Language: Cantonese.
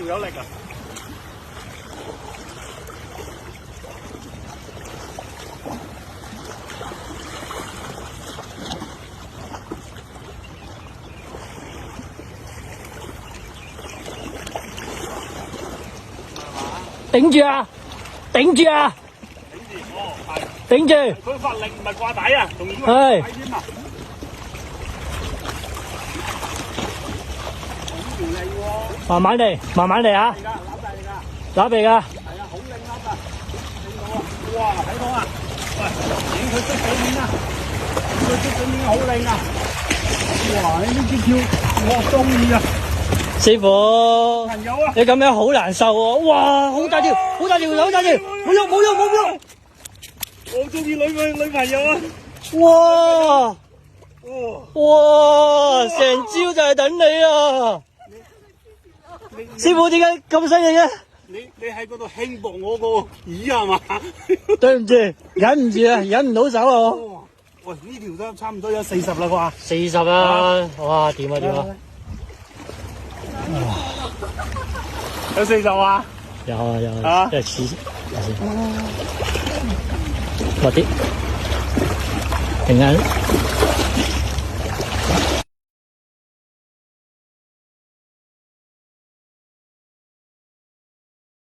仲有力啊！頂住啊！頂住啊！頂住！佢發力唔係掛底啊，仲以為係掛底添啊！好條脷喎！慢慢嚟，慢慢嚟啊！係㗎，攬大力㗎！打鼻㗎！係啊，好靚粒啊！睇到啊！哇，睇到啊！喂，影佢出水面啊！影佢出水面好靚啊！哇，呢支票我中意啊！師傅，朋友啊！你咁樣好難受喎！哇，好大條，好大條，好大條！冇喐，冇喐，冇喐！我中意女朋友啊！哇！哇！哇！成朝就係等你啊！師傅點解咁犀利嘅？你喺嗰度輕薄我個椅係嘛？對唔住，忍唔住啊，忍唔到手啊我。喂，呢條都差唔多有40啦啩？40啊！哇，掂啊掂啊！有40啊？有啊有啊，即係似落啲，陣間。